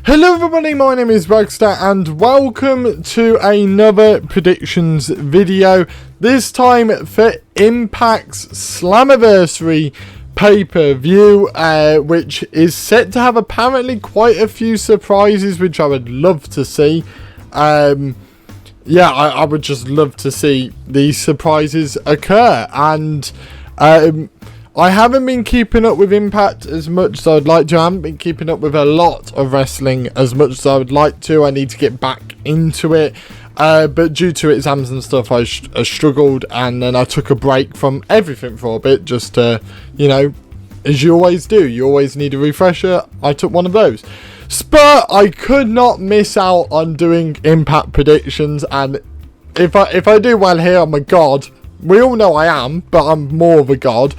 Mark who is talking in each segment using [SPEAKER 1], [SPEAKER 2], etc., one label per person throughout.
[SPEAKER 1] Hello everybody, my name is Rockstar and welcome to another predictions video. This time for Impact's Slammiversary pay-per-view, which is set to have apparently quite a few surprises, which I would love to see. Yeah, I would just love to see these surprises occur, and I haven't been keeping up with Impact as much as I would like to. I haven't been keeping up with a lot of wrestling as much as I would like to. I need to get back into it. But due to exams and stuff, I struggled. And then I took a break from everything for a bit. Just to, you know, as you always do. You always need a refresher. I took one of those. But I could not miss out on doing Impact predictions. And if I do well here, I'm a god. We all know I am. But I'm more of a god.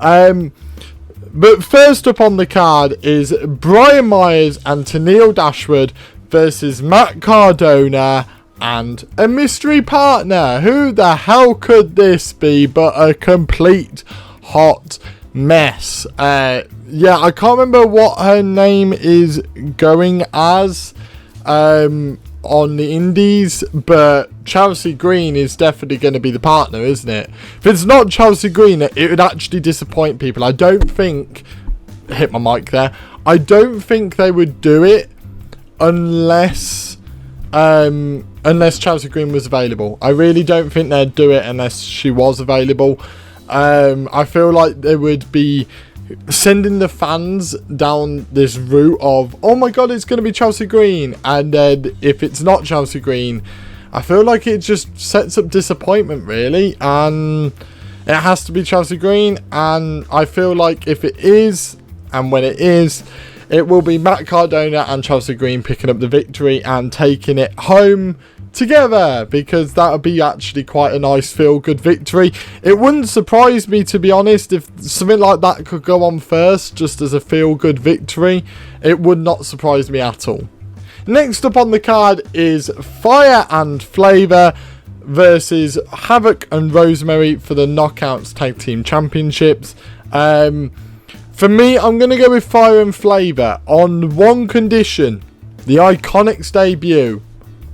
[SPEAKER 1] But first up on the card is Brian Myers and Tennille Dashwood versus Mack Cardona and a mystery partner. Who the hell could this be but a complete hot mess? Yeah, I can't remember what her name is going as on the indies, but Chelsea Green is definitely going to be the partner, isn't it? If it's not Chelsea Green, it would actually disappoint people. I don't think, hit my mic there, I don't think they would do it unless Chelsea Green was available. I really don't think they'd do it unless she was available. I feel like they would be sending the fans down this route of, oh my god, it's going to be Chelsea Green, and then if it's not Chelsea Green, I feel like it just sets up disappointment, really, and it has to be Chelsea Green. And I feel like if it is, and when it is, it will be Mack Cardona and Chelsea Green picking up the victory and taking it home together, because that would be actually quite a nice feel-good victory. It wouldn't surprise me, to be honest, if something like that could go on first, just as a feel-good victory. It would not surprise me at all. Next up on the card is Fire and Flava versus Havok and Rosemary for the Knockouts Tag Team Championships. For me, I'm going to go with Fire and Flava on one condition: the Iconics debut.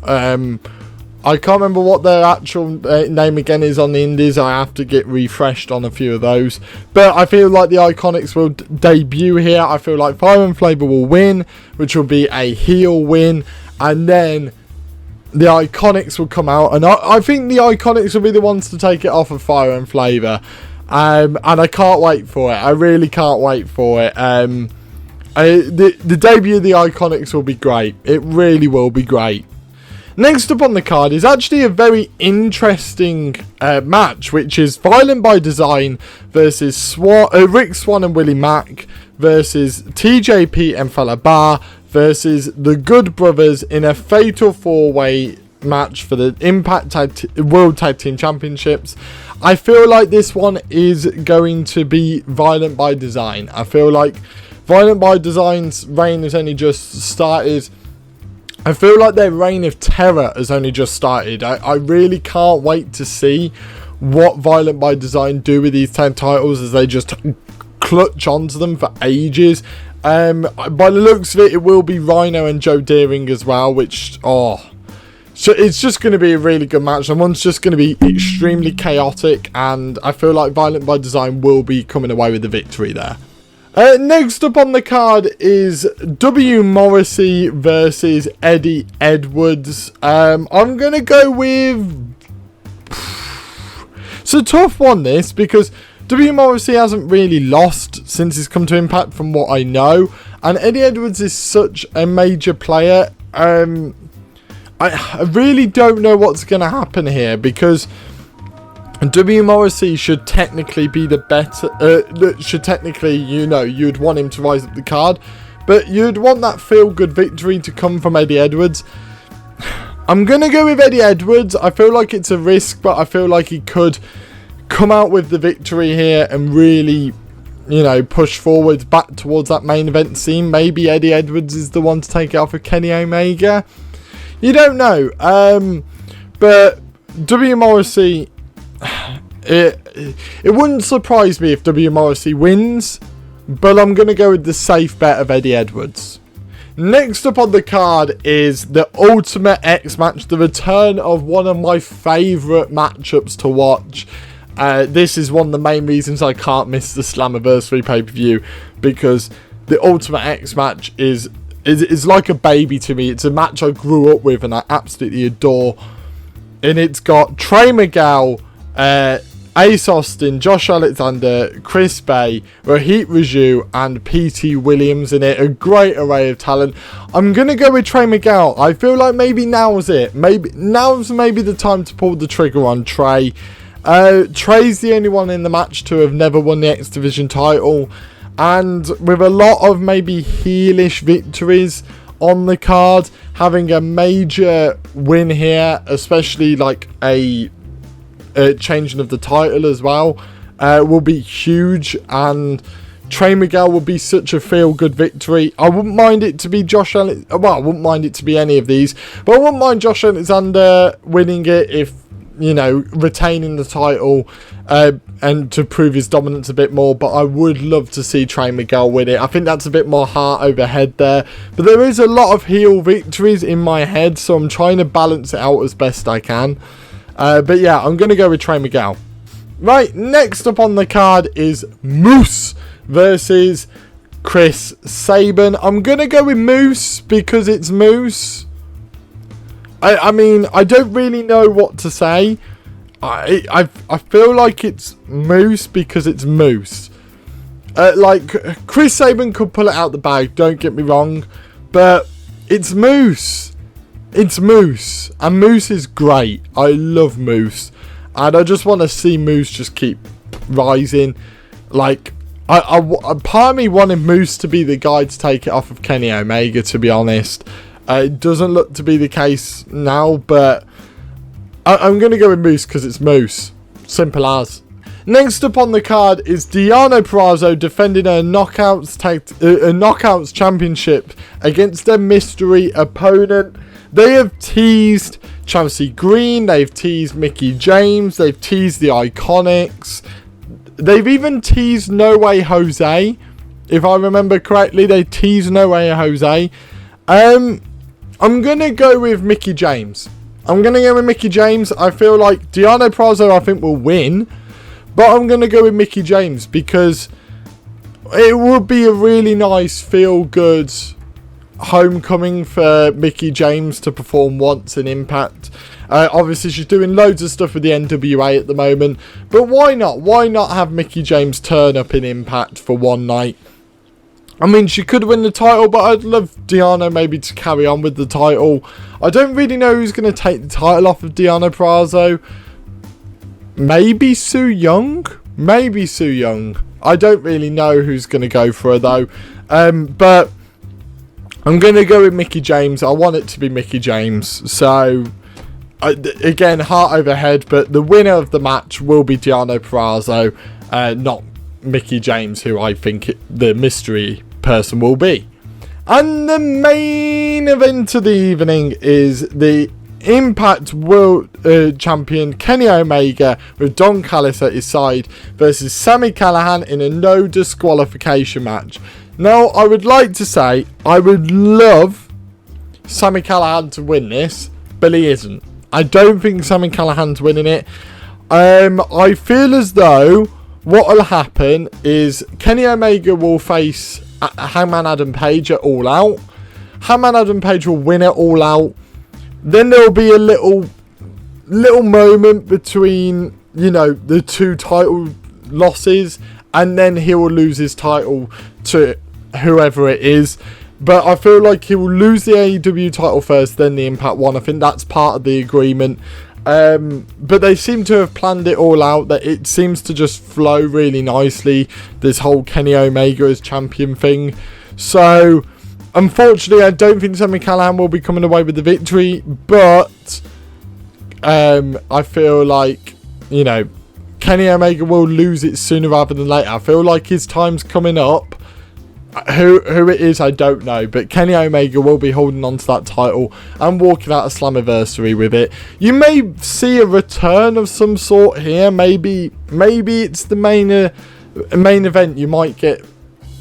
[SPEAKER 1] I can't remember what their actual name again is on the indies. I have to get refreshed on a few of those. But I feel like the Iconics will debut here. I feel like Fire and Flava will win, which will be a heel win. And then the Iconics will come out. And I think the Iconics will be the ones to take it off of Fire and Flava. And I can't wait for it. I really can't wait for it. The debut of the Iconics will be great. It really will be great. Next up on the card is actually a very interesting match, which is Violent by Design versus Rick Swann and Willie Mack versus TJP and Fallah Bahh versus the Good Brothers in a fatal 4-way match for the Impact World Tag Team Championships. I feel like this one is going to be Violent by Design. I feel like Violent by Design's reign has only just started. I feel like their reign of terror has only just started. I really can't wait to see what Violent by Design do with these 10 titles, as they just clutch onto them for ages. By the looks of it, it will be Rhino and Joe Deoring as well, which, so it's just going to be a really good match. And one's just going to be extremely chaotic, and I feel like Violent by Design will be coming away with the victory there. Next up on the card is W.Morrissey versus Eddie Edwards. I'm going to go with... It's a tough one, this, because W.Morrissey hasn't really lost since he's come to Impact, from what I know. And Eddie Edwards is such a major player. I really don't know what's going to happen here, because W.Morrissey should technically be the better, should technically, you know, you'd want him to rise up the card, but you'd want that feel-good victory to come from Eddie Edwards. I'm going to go with Eddie Edwards. I feel like it's a risk, but I feel like he could come out with the victory here and really, you know, push forward back towards that main event scene. Maybe Eddie Edwards is the one to take it off of Kenny Omega. You don't know. But W.Morrissey... It wouldn't surprise me if W.Morrissey wins, but I'm going to go with the safe bet of Eddie Edwards. Next up on the card is the Ultimate X match, the return of one of my favourite matchups to watch. This is one of the main reasons I can't miss the Slammiversary pay-per-view, because the Ultimate X match is like a baby to me. It's a match I grew up with and I absolutely adore. And it's got Trey, Miguel, Ace Austin, Josh Alexander, Chris Bay, Rohit, Raju, and Petey Williams in it. A great array of talent. I'm going to go with Trey Miguel. I feel like maybe now's it. Now's the time to pull the trigger on Trey. Trey's the only one in the match to have never won the X Division title. And with a lot of maybe heelish victories on the card, having a major win here, especially like a changing of the title as well, will be huge. And Trey Miguel will be such a feel-good victory. I wouldn't mind it to be I wouldn't mind it to be any of these, but I wouldn't mind Josh Alexander winning it if, you know, retaining the title and to prove his dominance a bit more. But I would love to see Trey Miguel win it. I think that's a bit more heart over head there. But there is a lot of heel victories in my head, so I'm trying to balance it out as best I can. But yeah, I'm going to go with Trey Miguel. Right, next up on the card is Moose versus Chris Sabin. I'm going to go with Moose because it's Moose. I mean, I don't really know what to say. I feel like it's Moose because it's Moose. Like, Chris Sabin could pull it out the bag, don't get me wrong. But it's Moose. It's Moose. And Moose is great. I love Moose. And I just want to see Moose just keep rising. Like, part of me wanted Moose to be the guy to take it off of Kenny Omega, to be honest. It doesn't look to be the case now, but I'm going to go with Moose because it's Moose. Simple as. Next up on the card is Deonna Purrazzo defending her Knockouts Championship against a mystery opponent. They have teased Chelsea Green, they've teased Mickie James, they've teased the Iconics. They've even teased No Way Jose. If I remember correctly, they teased No Way Jose. I'm going to go with Mickie James. I feel like Deonna Purrazzo, I think, will win. But I'm going to go with Mickie James because it would be a really nice, feel-good homecoming for Mickie James to perform once in Impact. Obviously, she's doing loads of stuff with the NWA at the moment. But why not? Why not have Mickie James turn up in Impact for one night? I mean, she could win the title, but I'd love Deonna maybe to carry on with the title. I don't really know who's going to take the title off of Deonna Purrazzo. Maybe Su Yung? Maybe Su Yung. I don't really know who's going to go for her, though. But I'm going to go with Mickie James. I want it to be Mickie James. So, again, heart over head. But the winner of the match will be Deonna Purrazzo, not Mickie James, who I think the mystery person will be. And the main event of the evening is the Impact World Champion Kenny Omega with Don Callis at his side versus Sami Callihan in a no disqualification match. Now, I would like to say I would love Sami Callihan to win this, but he isn't. I don't think Sami Callihan's winning it. I feel as though what will happen is Kenny Omega will face Hangman Adam Page at All Out. Hangman Adam Page will win it All Out. Then there will be a little moment between, you know, the two title losses, and then he will lose his title to whoever it is. But I feel like he will lose the AEW title first, then the Impact one. I think that's part of the agreement. But they seem to have planned it all out, that it seems to just flow really nicely, this whole Kenny Omega as champion thing. So, unfortunately, I don't think Sami Callihan will be coming away with the victory, but I feel like, you know, Kenny Omega will lose it sooner rather than later. I feel like his time's coming up. Who it is, I don't know, but Kenny Omega will be holding on to that title and walking out of Slammiversary with it. You may see a return of some sort here. Maybe it's the main event. You might get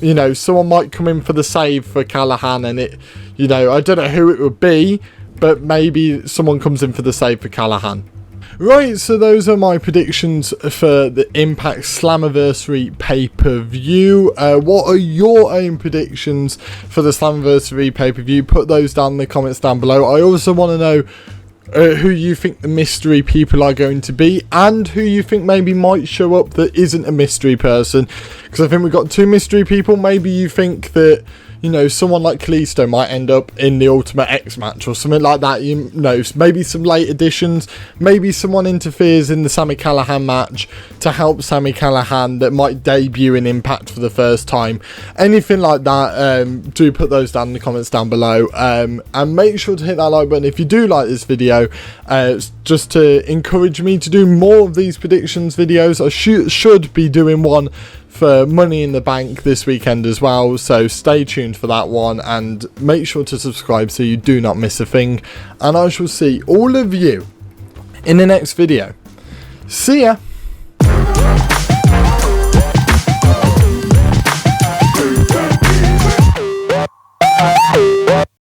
[SPEAKER 1] you know, someone might come in for the save for Callihan, and it, you know, I don't know who it would be, but maybe someone comes in for the save for Callihan. Right, so those are my predictions for the Impact Slammiversary pay-per-view. What are your own predictions for the Slammiversary pay-per-view? Put those down in the comments down below. I also want to know who you think the mystery people are going to be, and who you think maybe might show up that isn't a mystery person, because I think we've got 2 mystery people. Maybe you think that, you know, someone like Kalisto might end up in the Ultimate X match or something like that. You know, maybe some late additions. Maybe someone interferes in the Sami Callihan match to help Sami Callihan that might debut in Impact for the first time. Anything like that, do put those down in the comments down below. And make sure to hit that like button if you do like this video, just to encourage me to do more of these predictions videos. I should be doing one for Money in the Bank this weekend as well, so stay tuned for that one, and make sure to subscribe so you do not miss a thing, and I shall see all of you in the next video. See ya!